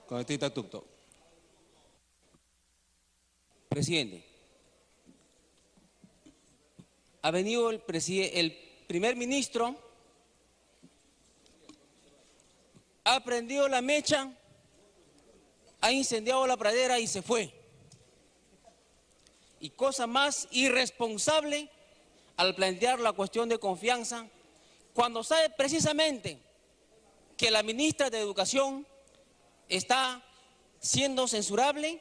Congresista Tucto. Presidente, ha venido el primer ministro, ha prendido la mecha, ha incendiado la pradera y se fue. Y cosa más irresponsable al plantear la cuestión de confianza, cuando sabe precisamente que la ministra de Educación está siendo censurable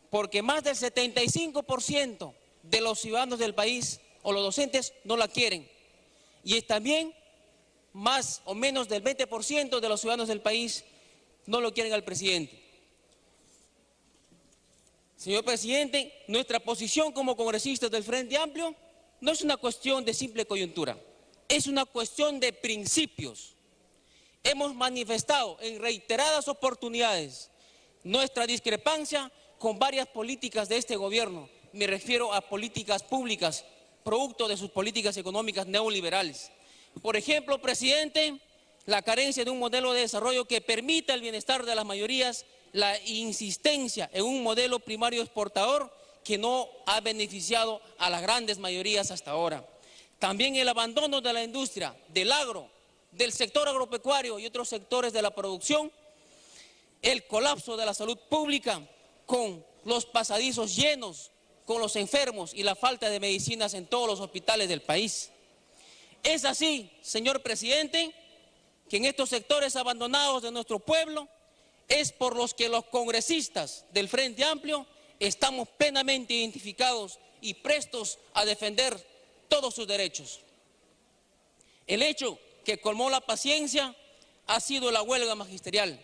porque más del 75% de los ciudadanos del país o los docentes no la quieren. Y también más o menos del 20% de los ciudadanos del país no lo quieren al presidente. Señor presidente, nuestra posición como congresistas del Frente Amplio no es una cuestión de simple coyuntura, es una cuestión de principios. Hemos manifestado en reiteradas oportunidades nuestra discrepancia con varias políticas de este gobierno. Me refiero a políticas públicas, producto de sus políticas económicas neoliberales. Por ejemplo, presidente, la carencia de un modelo de desarrollo que permita el bienestar de las mayorías, la insistencia en un modelo primario exportador que no ha beneficiado a las grandes mayorías hasta ahora. También el abandono de la industria, del agro, del sector agropecuario y otros sectores de la producción, el colapso de la salud pública con los pasadizos llenos, con los enfermos y la falta de medicinas en todos los hospitales del país. Es así, señor presidente, que en estos sectores abandonados de nuestro pueblo es por los que los congresistas del Frente Amplio estamos plenamente identificados y prestos a defender todos sus derechos. El hecho que colmó la paciencia ha sido la huelga magisterial,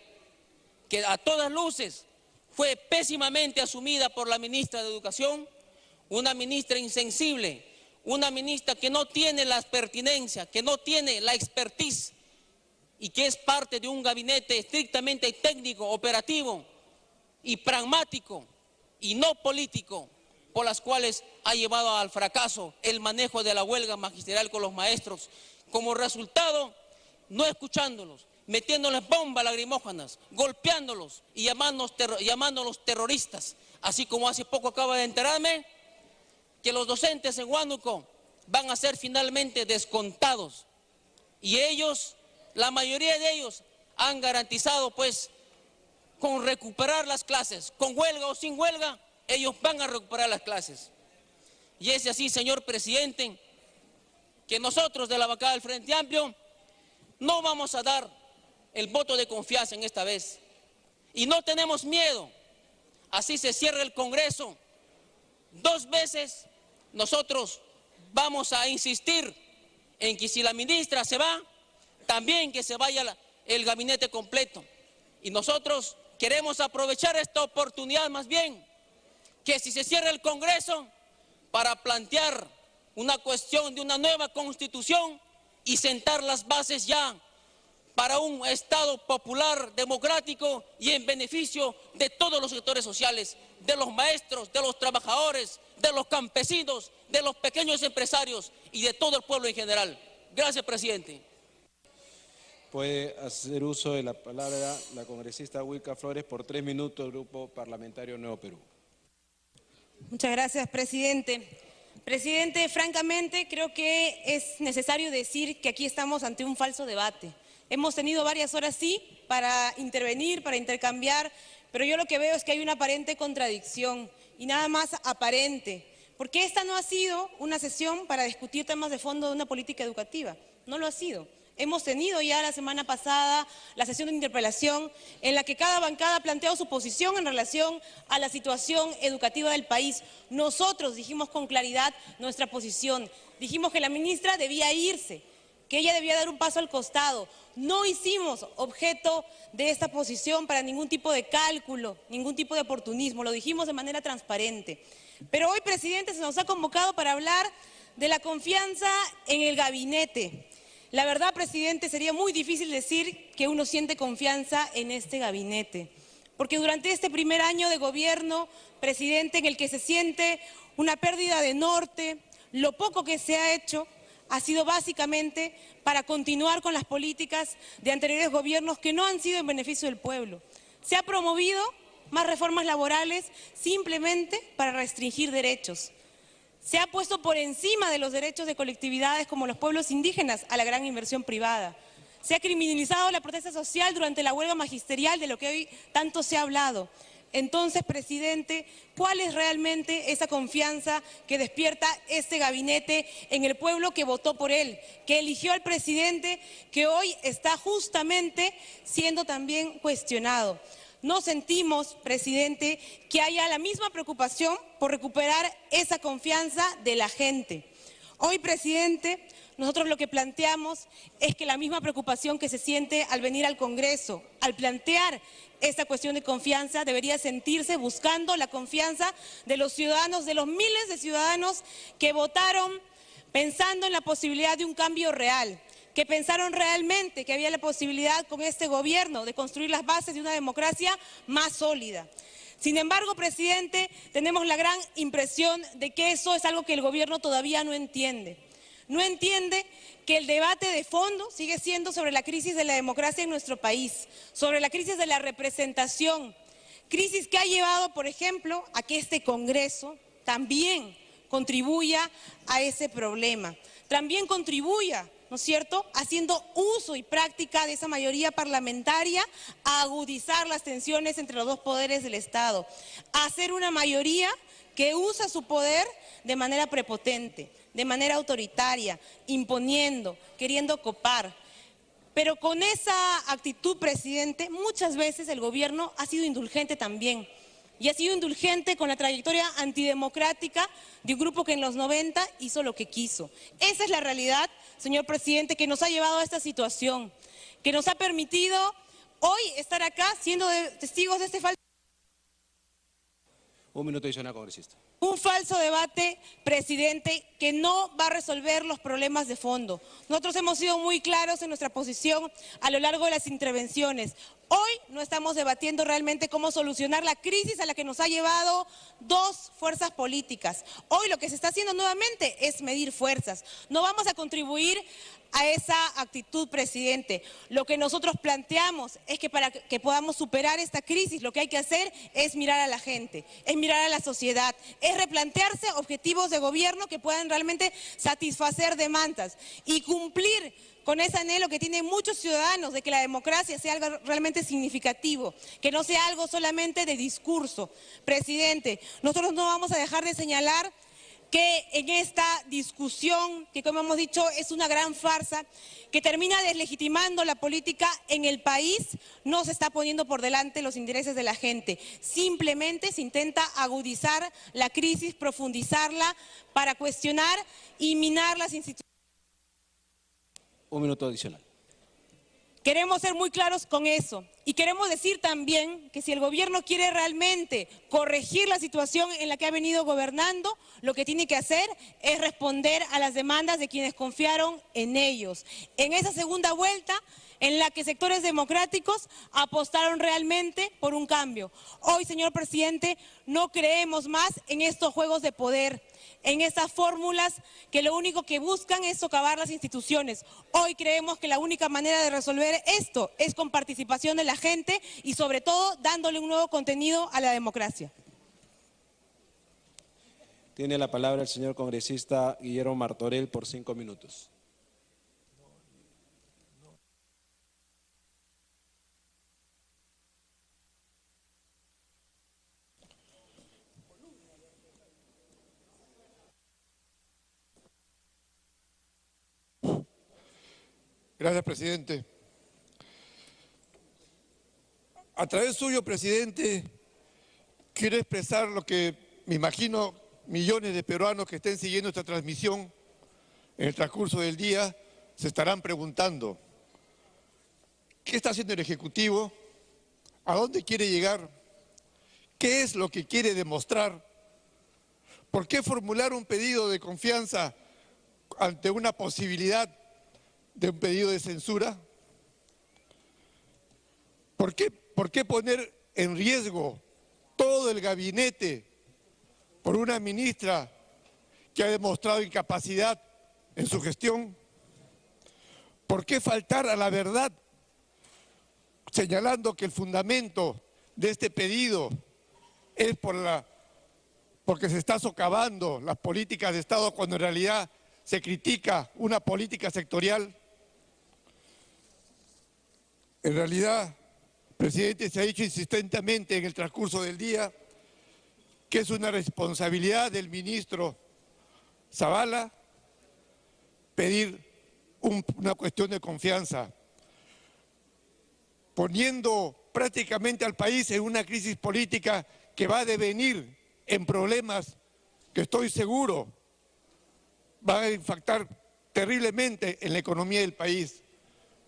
que a todas luces fue pésimamente asumida por la ministra de Educación, una ministra insensible, una ministra que no tiene la pertinencia, que no tiene la expertise y que es parte de un gabinete estrictamente técnico, operativo y pragmático y no político, por las cuales ha llevado al fracaso el manejo de la huelga magisterial con los maestros. Como resultado, no escuchándolos, metiéndoles bombas lacrimógenas, golpeándolos y llamándolos terroristas. Así como hace poco acaba de enterarme que los docentes en Huánuco van a ser finalmente descontados. Y ellos, la mayoría de ellos, han garantizado pues con recuperar las clases, con huelga o sin huelga, ellos van a recuperar las clases. Y es así, señor presidente, que nosotros de la bancada del Frente Amplio no vamos a dar el voto de confianza en esta vez. Y no tenemos miedo. Así se cierra el Congreso 2 veces, nosotros vamos a insistir en que si la ministra se va, también que se vaya el gabinete completo. Y nosotros queremos aprovechar esta oportunidad más bien, que si se cierra el Congreso, para plantear una cuestión de una nueva constitución y sentar las bases ya para un Estado popular, democrático y en beneficio de todos los sectores sociales, de los maestros, de los trabajadores, de los campesinos, de los pequeños empresarios y de todo el pueblo en general. Gracias, presidente. Puede hacer uso de la palabra la congresista Wilka Flores por 3 minutos, del Grupo Parlamentario Nuevo Perú. Muchas gracias, presidente. Presidente, francamente creo que es necesario decir que aquí estamos ante un falso debate. Hemos tenido varias horas, sí, para intervenir, para intercambiar, pero yo lo que veo es que hay una aparente contradicción y nada más aparente, porque esta no ha sido una sesión para discutir temas de fondo de una política educativa, no lo ha sido. Hemos tenido ya la semana pasada la sesión de interpelación en la que cada bancada ha planteado su posición en relación a la situación educativa del país. Nosotros dijimos con claridad nuestra posición, dijimos que la ministra debía irse, que ella debía dar un paso al costado. No hicimos objeto de esta posición para ningún tipo de cálculo, ningún tipo de oportunismo, lo dijimos de manera transparente. Pero hoy, presidente, se nos ha convocado para hablar de la confianza en el gabinete. La verdad, presidente, sería muy difícil decir que uno siente confianza en este gabinete, porque durante este primer año de gobierno, presidente, en el que se siente una pérdida de norte, lo poco que se ha hecho ha sido básicamente para continuar con las políticas de anteriores gobiernos que no han sido en beneficio del pueblo. Se ha promovido más reformas laborales simplemente para restringir derechos. Se ha puesto por encima de los derechos de colectividades como los pueblos indígenas a la gran inversión privada. Se ha criminalizado la protesta social durante la huelga magisterial, de lo que hoy tanto se ha hablado. Entonces, presidente, ¿cuál es realmente esa confianza que despierta este gabinete en el pueblo que votó por él, que eligió al presidente, que hoy está justamente siendo también cuestionado? No sentimos, presidente, que haya la misma preocupación por recuperar esa confianza de la gente. Hoy, presidente, nosotros lo que planteamos es que la misma preocupación que se siente al venir al Congreso, al plantear esta cuestión de confianza, debería sentirse buscando la confianza de los ciudadanos, de los miles de ciudadanos que votaron pensando en la posibilidad de un cambio real, que pensaron realmente que había la posibilidad con este gobierno de construir las bases de una democracia más sólida. Sin embargo, presidente, tenemos la gran impresión de que eso es algo que el gobierno todavía no entiende. No entiende que el debate de fondo sigue siendo sobre la crisis de la democracia en nuestro país, sobre la crisis de la representación, crisis que ha llevado, por ejemplo, a que este Congreso también contribuya a ese problema, también contribuya, ¿no es cierto?, haciendo uso y práctica de esa mayoría parlamentaria a agudizar las tensiones entre los dos poderes del Estado, a hacer una mayoría que usa su poder de manera prepotente, de manera autoritaria, imponiendo, queriendo copar. Pero con esa actitud, presidente, muchas veces el gobierno ha sido indulgente también. Y ha sido indulgente con la trayectoria antidemocrática de un grupo que en los 90 hizo lo que quiso. Esa es la realidad, señor presidente, que nos ha llevado a esta situación, que nos ha permitido hoy estar acá siendo testigos de este falso. Un minuto adicional, congresista. Un falso debate, presidente, que no va a resolver los problemas de fondo. Nosotros hemos sido muy claros en nuestra posición a lo largo de las intervenciones. Hoy no estamos debatiendo realmente cómo solucionar la crisis a la que nos ha llevado dos fuerzas políticas. Hoy lo que se está haciendo nuevamente es medir fuerzas. No vamos a contribuir a esa actitud, presidente. Lo que nosotros planteamos es que para que podamos superar esta crisis, lo que hay que hacer es mirar a la gente, es mirar a la sociedad, es replantearse objetivos de gobierno que puedan realmente satisfacer demandas y cumplir con ese anhelo que tienen muchos ciudadanos de que la democracia sea algo realmente significativo, que no sea algo solamente de discurso. Presidente, nosotros no vamos a dejar de señalar que en esta discusión, que como hemos dicho es una gran farsa, que termina deslegitimando la política en el país, no se está poniendo por delante los intereses de la gente. Simplemente se intenta agudizar la crisis, profundizarla para cuestionar y minar las instituciones. Un minuto adicional. Queremos ser muy claros con eso y queremos decir también que si el gobierno quiere realmente corregir la situación en la que ha venido gobernando, lo que tiene que hacer es responder a las demandas de quienes confiaron en ellos. En esa segunda vuelta en la que sectores democráticos apostaron realmente por un cambio. Hoy, señor presidente, no creemos más en estos juegos de poder, en esas fórmulas que lo único que buscan es socavar las instituciones. Hoy creemos que la única manera de resolver esto es con participación de la gente y sobre todo dándole un nuevo contenido a la democracia. Tiene la palabra el señor congresista Guillermo Martorell por 5 minutos. Gracias, presidente. A través suyo, presidente, quiero expresar lo que me imagino millones de peruanos que estén siguiendo esta transmisión en el transcurso del día se estarán preguntando: ¿qué está haciendo el Ejecutivo? ¿A dónde quiere llegar? ¿Qué es lo que quiere demostrar? ¿Por qué formular un pedido de confianza ante una posibilidad de un pedido de censura? ¿Por qué poner en riesgo todo el gabinete por una ministra que ha demostrado incapacidad en su gestión? ¿Por qué faltar a la verdad señalando que el fundamento de este pedido es porque se está socavando las políticas de Estado cuando en realidad se critica una política sectorial. En realidad, presidente, se ha dicho insistentemente en el transcurso del día que es una responsabilidad del ministro Zavala pedir una cuestión de confianza, poniendo prácticamente al país en una crisis política que va a devenir en problemas que estoy seguro van a impactar terriblemente en la economía del país,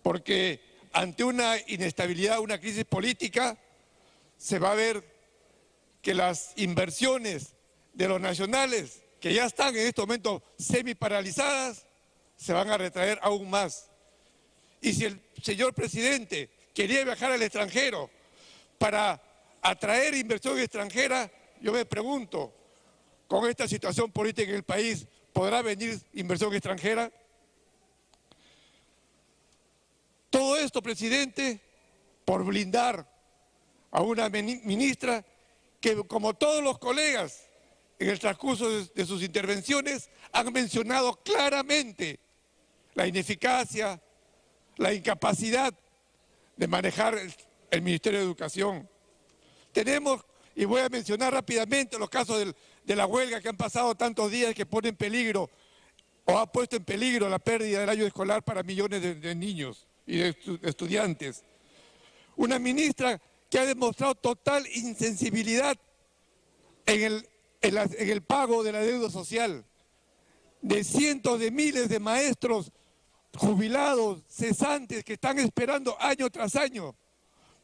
porque ante una inestabilidad, una crisis política, se va a ver que las inversiones de los nacionales, que ya están en este momento semi-paralizadas, se van a retraer aún más. Y si el señor presidente quería viajar al extranjero para atraer inversión extranjera, yo me pregunto, con esta situación política en el país, ¿podrá venir inversión extranjera? Todo esto, presidente, por blindar a una ministra que, como todos los colegas, en el transcurso de sus intervenciones, han mencionado claramente la ineficacia, la incapacidad de manejar el Ministerio de Educación. Tenemos, y voy a mencionar rápidamente los casos de la huelga que han pasado tantos días que pone en peligro o ha puesto en peligro la pérdida del año escolar para millones de niños y de estudiantes. Una ministra que ha demostrado total insensibilidad en el pago de la deuda social de cientos de miles de maestros jubilados, cesantes, que están esperando año tras año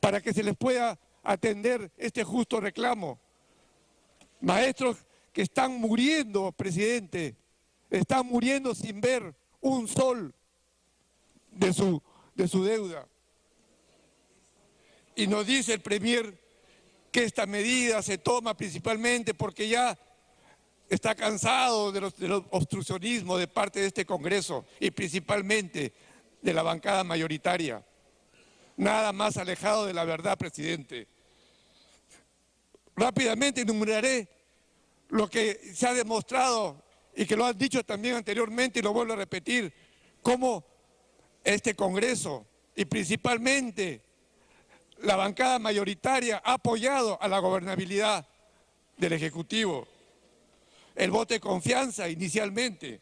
para que se les pueda atender este justo reclamo. Maestros que están muriendo, presidente, están muriendo sin ver un sol de su deuda. Y nos dice el Premier que esta medida se toma principalmente porque ya está cansado del obstruccionismo de parte de este Congreso y principalmente de la bancada mayoritaria. Nada más alejado de la verdad, presidente. Rápidamente enumeraré lo que se ha demostrado y que lo han dicho también anteriormente y lo vuelvo a repetir, cómo este Congreso y principalmente la bancada mayoritaria ha apoyado a la gobernabilidad del Ejecutivo. El voto de confianza inicialmente,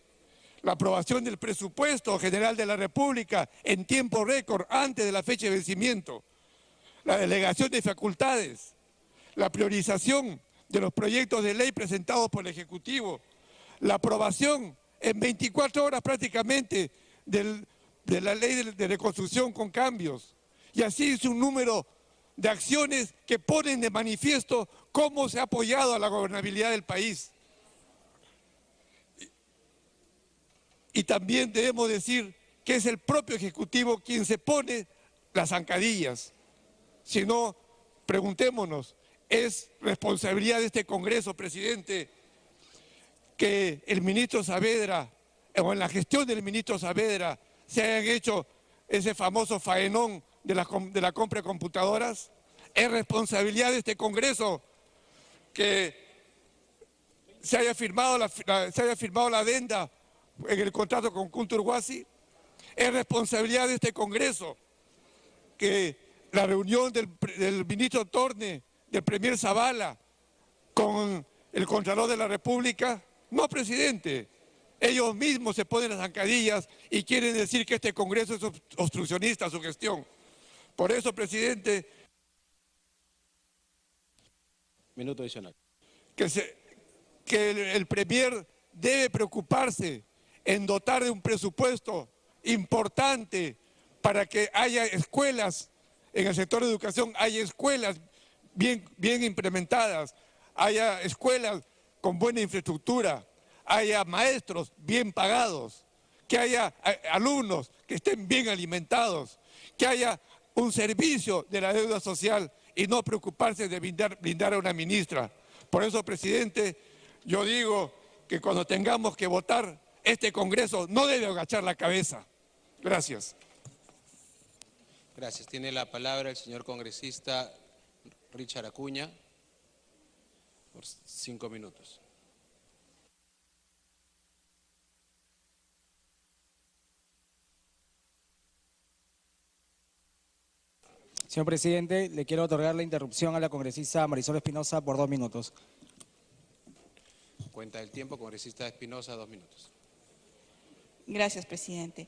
la aprobación del presupuesto general de la República en tiempo récord antes de la fecha de vencimiento, la delegación de facultades, la priorización de los proyectos de ley presentados por el Ejecutivo, la aprobación en 24 horas prácticamente de la ley de reconstrucción con cambios. Y así es un número de acciones que ponen de manifiesto cómo se ha apoyado a la gobernabilidad del país. Y también debemos decir que es el propio Ejecutivo quien se pone las zancadillas. Si no, preguntémonos, ¿es responsabilidad de este Congreso, presidente, que el ministro Saavedra, o en la gestión del ministro Saavedra, se hayan hecho ese famoso faenón de la compra de computadoras? ¿Es responsabilidad de este Congreso que se haya firmado la adenda en el contrato con Kunturwasi? ¿Es responsabilidad de este Congreso que la reunión del ministro Torne, del Premier Zavala, con el Contralor de la República? No, presidente. Ellos mismos se ponen las zancadillas y quieren decir que este Congreso es obstruccionista su gestión. Por eso, presidente, minuto adicional. Que el Premier debe preocuparse en dotar de un presupuesto importante para que haya escuelas, en el sector de educación haya escuelas bien implementadas, haya escuelas con buena infraestructura, haya maestros bien pagados, que haya alumnos que estén bien alimentados, que haya un servicio de la deuda social y no preocuparse de blindar a una ministra. Por eso, presidente, yo digo que cuando tengamos que votar, este Congreso no debe agachar la cabeza. Gracias. Gracias. Tiene la palabra el señor congresista Richard Acuña, por 5 minutos. Señor presidente, le quiero otorgar la interrupción a la congresista Marisol Espinosa por 2 minutos. Cuenta el tiempo, congresista Espinosa, 2 minutos. Gracias, presidente.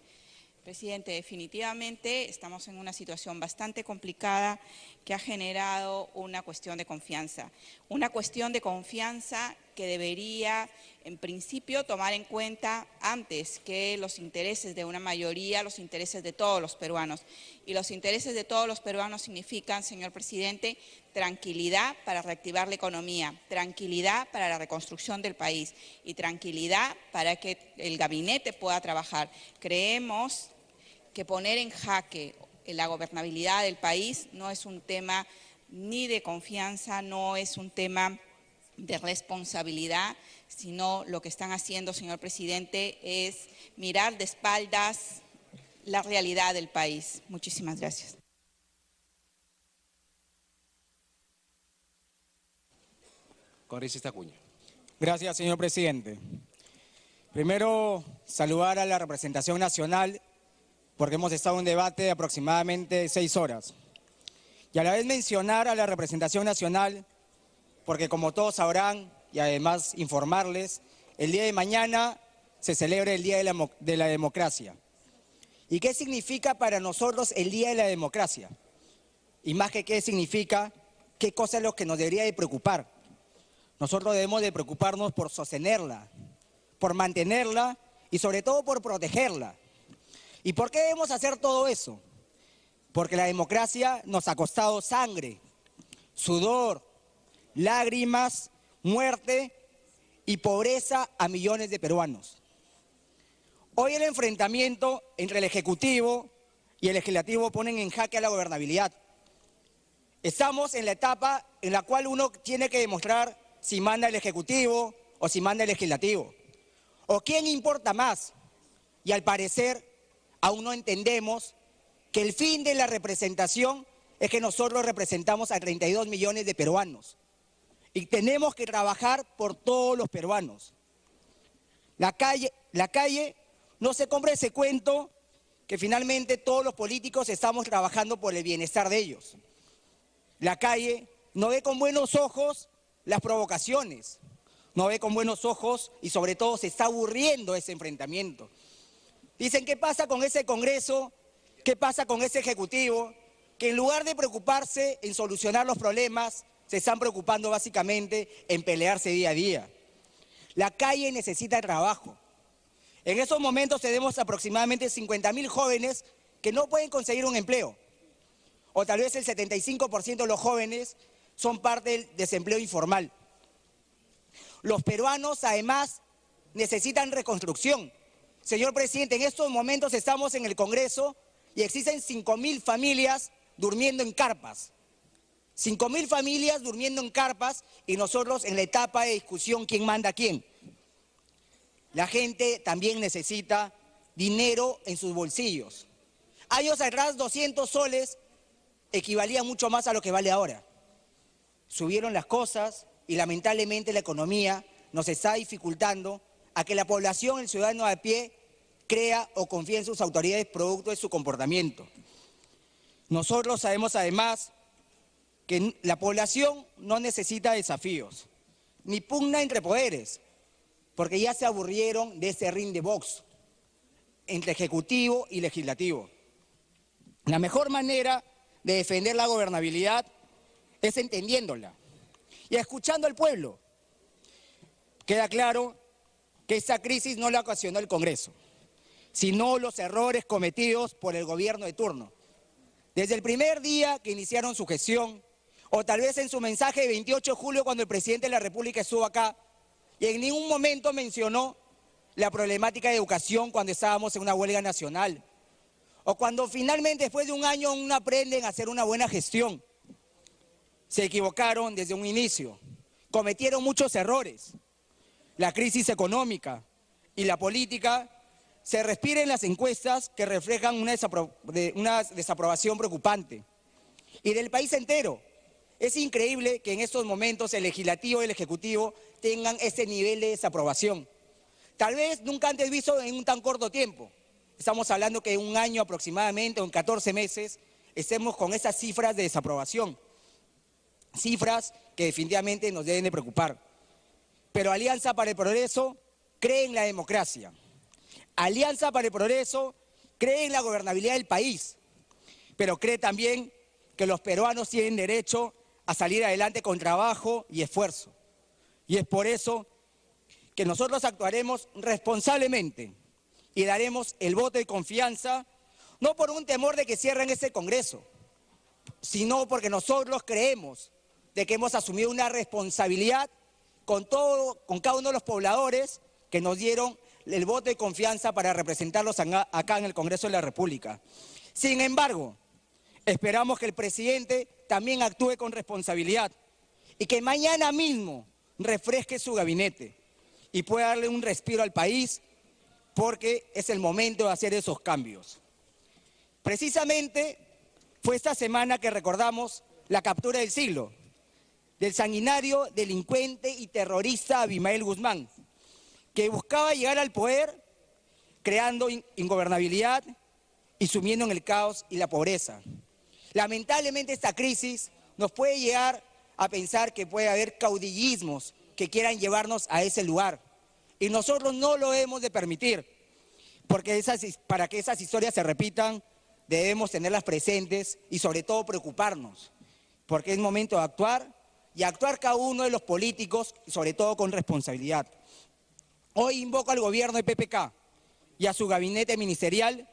Presidente, definitivamente estamos en una situación bastante complicada que ha generado una cuestión de confianza. Una cuestión de confianza que debería, en principio, tomar en cuenta antes que los intereses de una mayoría, los intereses de todos los peruanos. Y los intereses de todos los peruanos significan, señor presidente, tranquilidad para reactivar la economía, tranquilidad para la reconstrucción del país y tranquilidad para que el gabinete pueda trabajar. Creemos que poner en jaque la gobernabilidad del país no es un tema ni de confianza, no es un tema de responsabilidad, sino lo que están haciendo, señor presidente, es mirar de espaldas la realidad del país. Muchísimas gracias. Congresista Acuña. Gracias, señor presidente. Primero, saludar a la representación nacional, porque hemos estado en un debate de aproximadamente 6 horas. Y a la vez mencionar a la representación nacional, porque como todos sabrán, y además informarles, el día de mañana se celebra el Día de la Democracia. ¿Y qué significa para nosotros el Día de la Democracia? Y más que qué significa, qué cosa es lo que nos debería de preocupar. Nosotros debemos de preocuparnos por sostenerla, por mantenerla y sobre todo por protegerla. ¿Y por qué debemos hacer todo eso? Porque la democracia nos ha costado sangre, sudor, lágrimas, muerte y pobreza a millones de peruanos. Hoy el enfrentamiento entre el Ejecutivo y el Legislativo ponen en jaque a la gobernabilidad. Estamos en la etapa en la cual uno tiene que demostrar si manda el Ejecutivo o si manda el Legislativo. ¿O quién importa más? Y al parecer aún no entendemos que el fin de la representación es que nosotros representamos a 32 millones de peruanos. Y tenemos que trabajar por todos los peruanos. La calle no se compra ese cuento que finalmente todos los políticos estamos trabajando por el bienestar de ellos. La calle no ve con buenos ojos las provocaciones, no ve con buenos ojos y sobre todo se está aburriendo ese enfrentamiento. Dicen, ¿qué pasa con ese Congreso? ¿Qué pasa con ese Ejecutivo? Que en lugar de preocuparse en solucionar los problemas, se están preocupando básicamente en pelearse día a día. La calle necesita trabajo. En estos momentos tenemos aproximadamente 50.000 jóvenes que no pueden conseguir un empleo. O tal vez el 75% de los jóvenes son parte del desempleo informal. Los peruanos además necesitan reconstrucción. Señor presidente, en estos momentos estamos en el Congreso y existen 5.000 familias durmiendo en carpas. 5.000 familias durmiendo en carpas y nosotros en la etapa de discusión quién manda a quién. La gente también necesita dinero en sus bolsillos. Años atrás 200 soles equivalía mucho más a lo que vale ahora. Subieron las cosas y lamentablemente la economía nos está dificultando a que la población, el ciudadano de a pie, crea o confíe en sus autoridades producto de su comportamiento. Nosotros sabemos además que la población no necesita desafíos, ni pugna entre poderes, porque ya se aburrieron de ese ring de box entre Ejecutivo y Legislativo. La mejor manera de defender la gobernabilidad es entendiéndola y escuchando al pueblo. Queda claro que esta crisis no la ocasionó el Congreso, sino los errores cometidos por el gobierno de turno. Desde el primer día que iniciaron su gestión, o tal vez en su mensaje de 28 de julio cuando el presidente de la República estuvo acá, y en ningún momento mencionó la problemática de educación cuando estábamos en una huelga nacional, o cuando finalmente después de un año no aprenden a hacer una buena gestión. Se equivocaron desde un inicio, cometieron muchos errores. La crisis económica y la política se respira en las encuestas que reflejan una desaprobación preocupante. Y del país entero, Es increíble que en estos momentos el legislativo y el ejecutivo tengan ese nivel de desaprobación. Tal vez nunca antes visto en un tan corto tiempo. Estamos hablando que en un año aproximadamente, o en 14 meses, estemos con esas cifras de desaprobación. Cifras que definitivamente nos deben de preocupar. Pero Alianza para el Progreso cree en la democracia. Alianza para el Progreso cree en la gobernabilidad del país, pero cree también que los peruanos tienen derecho a salir adelante con trabajo y esfuerzo. Y es por eso que nosotros actuaremos responsablemente y daremos el voto de confianza, no por un temor de que cierren este Congreso, sino porque nosotros creemos de que hemos asumido una responsabilidad con cada uno de los pobladores que nos dieron el voto de confianza para representarlos acá en el Congreso de la República. Sin embargo, esperamos que el presidente también actúe con responsabilidad y que mañana mismo refresque su gabinete y pueda darle un respiro al país, porque es el momento de hacer esos cambios. Precisamente fue esta semana que recordamos la captura del siglo del sanguinario, delincuente y terrorista Abimael Guzmán, que buscaba llegar al poder creando ingobernabilidad y sumiendo en el caos y la pobreza. Lamentablemente esta crisis nos puede llegar a pensar que puede haber caudillismos que quieran llevarnos a ese lugar. Y nosotros no lo hemos de permitir, porque para que esas historias se repitan, debemos tenerlas presentes y sobre todo preocuparnos, porque es momento de actuar y actuar cada uno de los políticos, y sobre todo con responsabilidad. Hoy invoco al gobierno de PPK y a su gabinete ministerial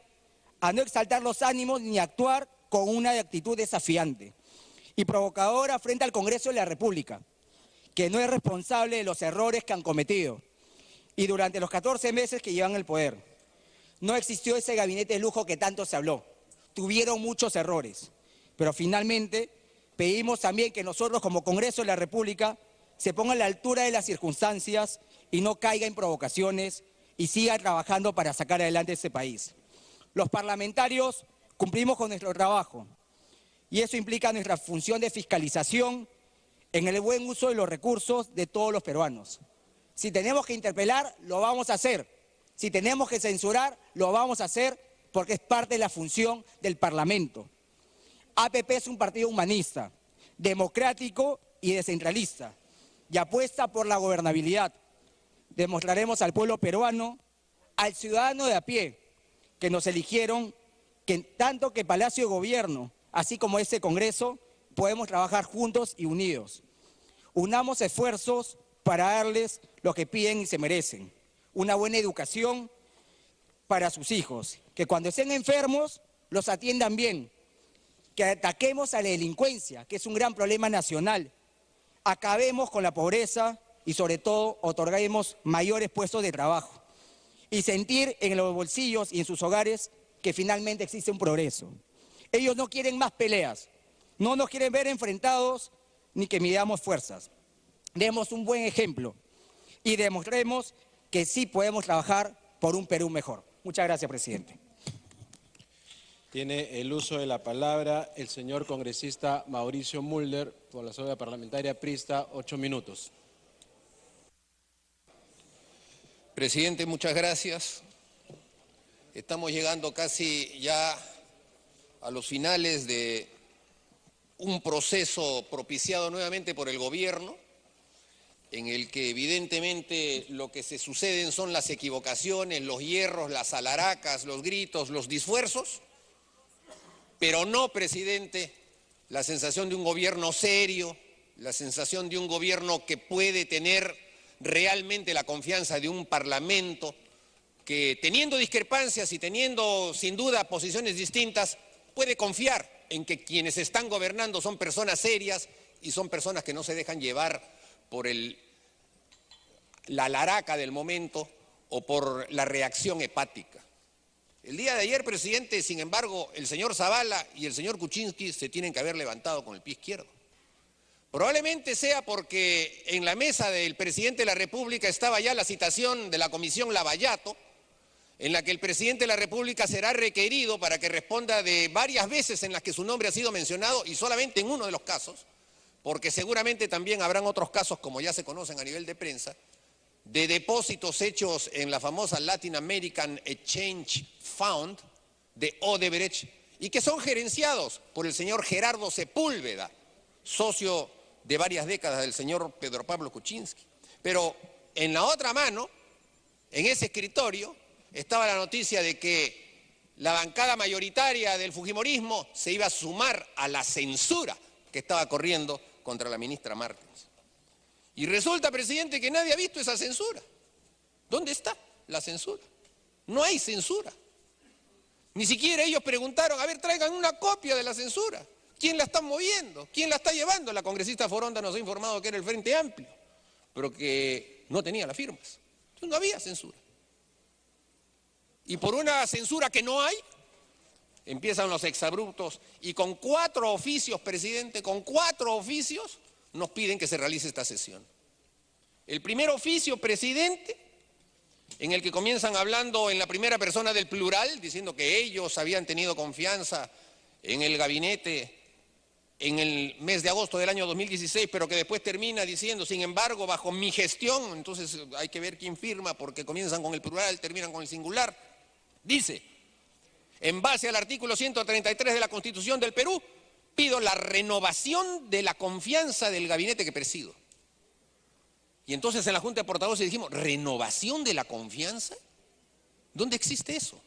a no exaltar los ánimos ni actuar con una actitud desafiante y provocadora frente al Congreso de la República, que no es responsable de los errores que han cometido. Y durante los 14 meses que llevan el poder, no existió ese gabinete de lujo que tanto se habló. Tuvieron muchos errores, pero finalmente pedimos también que nosotros como Congreso de la República se ponga a la altura de las circunstancias y no caiga en provocaciones y siga trabajando para sacar adelante este país. Los parlamentarios cumplimos con nuestro trabajo y eso implica nuestra función de fiscalización en el buen uso de los recursos de todos los peruanos. Si tenemos que interpelar, lo vamos a hacer. Si tenemos que censurar, lo vamos a hacer porque es parte de la función del Parlamento. APP es un partido humanista, democrático y descentralista y apuesta por la gobernabilidad. Demostraremos al pueblo peruano, al ciudadano de a pie, que nos eligieron, que tanto que Palacio de Gobierno, así como este Congreso, podemos trabajar juntos y unidos. Unamos esfuerzos para darles lo que piden y se merecen. Una buena educación para sus hijos, que cuando estén enfermos los atiendan bien, que ataquemos a la delincuencia, que es un gran problema nacional, acabemos con la pobreza y sobre todo otorguemos mayores puestos de trabajo y sentir en los bolsillos y en sus hogares que finalmente existe un progreso. Ellos no quieren más peleas, no nos quieren ver enfrentados ni que midamos fuerzas. Demos un buen ejemplo y demostremos que sí podemos trabajar por un Perú mejor. Muchas gracias, presidente. Tiene el uso de la palabra el señor congresista Mauricio Mulder, por la Asamblea Parlamentaria Prista, 8 minutos. Presidente, muchas gracias. Estamos llegando casi ya a los finales de un proceso propiciado nuevamente por el gobierno, en el que evidentemente lo que se suceden son las equivocaciones, los hierros, las alaracas, los gritos, los disfuerzos, pero no, presidente, la sensación de un gobierno serio, la sensación de un gobierno que puede tener realmente la confianza de un parlamento que, teniendo discrepancias y teniendo sin duda posiciones distintas, puede confiar en que quienes están gobernando son personas serias y son personas que no se dejan llevar por la laraca del momento o por la reacción hepática. El día de ayer, presidente, sin embargo, el señor Zavala y el señor Kuczynski se tienen que haber levantado con el pie izquierdo. Probablemente sea porque en la mesa del presidente de la República estaba ya la citación de la Comisión Lavallato, en la que el presidente de la República será requerido para que responda de varias veces en las que su nombre ha sido mencionado y solamente en uno de los casos porque seguramente también habrán otros casos, como ya se conocen a nivel de prensa, de depósitos hechos en la famosa Latin American Exchange Fund de Odebrecht y que son gerenciados por el señor Gerardo Sepúlveda, socio de varias décadas del señor Pedro Pablo Kuczynski. Pero en la otra mano, en ese escritorio, estaba la noticia de que la bancada mayoritaria del fujimorismo se iba a sumar a la censura que estaba corriendo contra la ministra Martens. Y resulta, presidente, que nadie ha visto esa censura. ¿Dónde está la censura? No hay censura. Ni siquiera ellos preguntaron, a ver, traigan una copia de la censura. ¿Quién la está moviendo? ¿Quién la está llevando? La congresista Foronda nos ha informado que era el Frente Amplio, pero que no tenía las firmas. Entonces no había censura. Y por una censura que no hay, empiezan los exabruptos y con 4 oficios, presidente, con 4 oficios, nos piden que se realice esta sesión. El primer oficio, presidente, en el que comienzan hablando en la primera persona del plural, diciendo que ellos habían tenido confianza en el gabinete en el mes de agosto del año 2016, pero que después termina diciendo, sin embargo, bajo mi gestión, entonces hay que ver quién firma, porque comienzan con el plural, terminan con el singular. Dice, en base al artículo 133 de la Constitución del Perú, pido la renovación de la confianza del gabinete que presido. Y entonces en la Junta de Portavoces dijimos, ¿renovación de la confianza? ¿Dónde existe eso?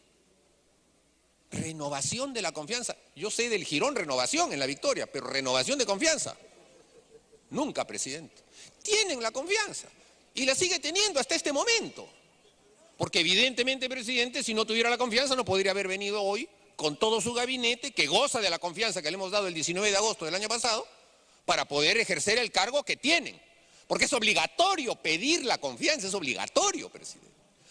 Renovación de la confianza. Yo sé del jirón renovación en La Victoria, pero renovación de confianza. Nunca, presidente. Tienen la confianza y la sigue teniendo hasta este momento. Porque evidentemente, presidente, si no tuviera la confianza no podría haber venido hoy con todo su gabinete, que goza de la confianza que le hemos dado el 19 de agosto del año pasado, para poder ejercer el cargo que tienen. Porque es obligatorio pedir la confianza, es obligatorio, presidente.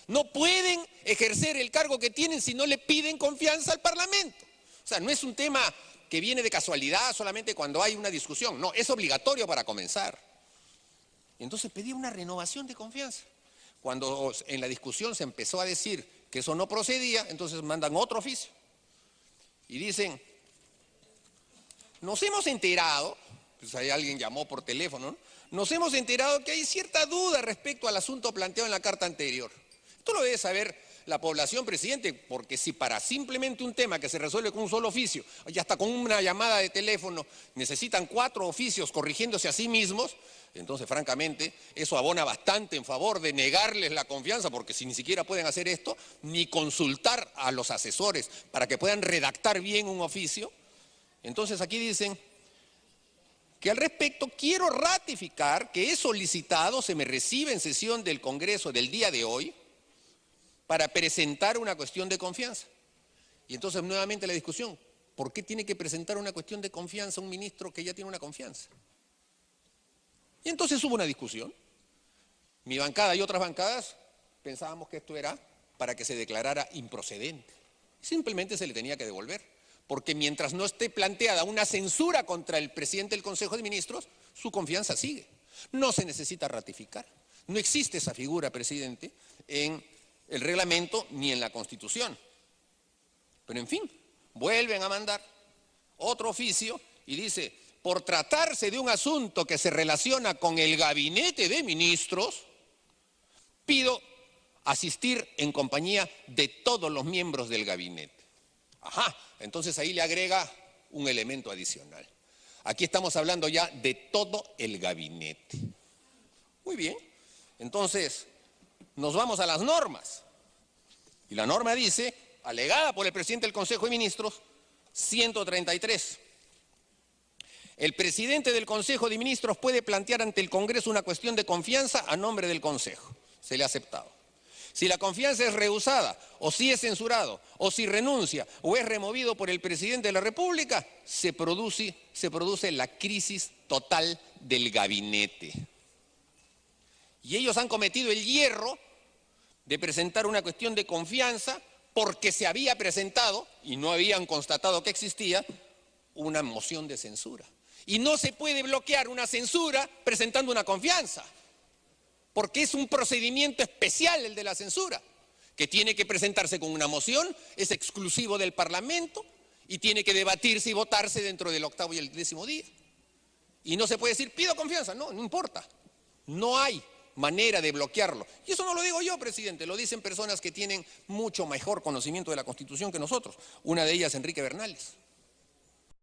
No pueden ejercer el cargo que tienen si no le piden confianza al Parlamento. O sea, no es un tema que viene de casualidad solamente cuando hay una discusión. No, es obligatorio para comenzar. Entonces pedí una renovación de confianza. Cuando en la discusión se empezó a decir que eso no procedía, entonces mandan otro oficio. Y dicen, nos hemos enterado, pues ahí alguien llamó por teléfono, ¿no? Nos hemos enterado que hay cierta duda respecto al asunto planteado en la carta anterior. Esto lo debe saber la población, presidente, porque si para simplemente un tema que se resuelve con un solo oficio y hasta con una llamada de teléfono necesitan 4 oficios corrigiéndose a sí mismos, entonces francamente eso abona bastante en favor de negarles la confianza, porque si ni siquiera pueden hacer esto, ni consultar a los asesores para que puedan redactar bien un oficio, entonces aquí dicen que al respecto quiero ratificar que he solicitado, se me recibe en sesión del Congreso del día de hoy, para presentar una cuestión de confianza. Y entonces nuevamente la discusión, ¿por qué tiene que presentar una cuestión de confianza un ministro que ya tiene una confianza? Y entonces hubo una discusión. Mi bancada y otras bancadas pensábamos que esto era para que se declarara improcedente. Simplemente se le tenía que devolver, porque mientras no esté planteada una censura contra el presidente del Consejo de Ministros, su confianza sigue. No se necesita ratificar. No existe esa figura, presidente, en el reglamento ni en la Constitución. Pero en fin, vuelven a mandar otro oficio y dice, por tratarse de un asunto que se relaciona con el gabinete de ministros, pido asistir en compañía de todos los miembros del gabinete. Ajá, entonces ahí le agrega un elemento adicional. Aquí estamos hablando ya de todo el gabinete. Muy bien, entonces nos vamos a las normas. Y la norma dice, alegada por el presidente del Consejo de Ministros, 133. El presidente del Consejo de Ministros puede plantear ante el Congreso una cuestión de confianza a nombre del Consejo. Se le ha aceptado. Si la confianza es rehusada, o si es censurado, o si renuncia, o es removido por el presidente de la República, se produce la crisis total del gabinete. Y ellos han cometido el hierro de presentar una cuestión de confianza porque se había presentado, y no habían constatado que existía, una moción de censura. Y no se puede bloquear una censura presentando una confianza, porque es un procedimiento especial el de la censura, que tiene que presentarse con una moción, es exclusivo del Parlamento y tiene que debatirse y votarse dentro del 8º y el 10º día. Y no se puede decir, pido confianza. No, no importa. No hay manera de bloquearlo. Y eso no lo digo yo, presidente, lo dicen personas que tienen mucho mejor conocimiento de la Constitución que nosotros. Una de ellas, Enrique Bernales.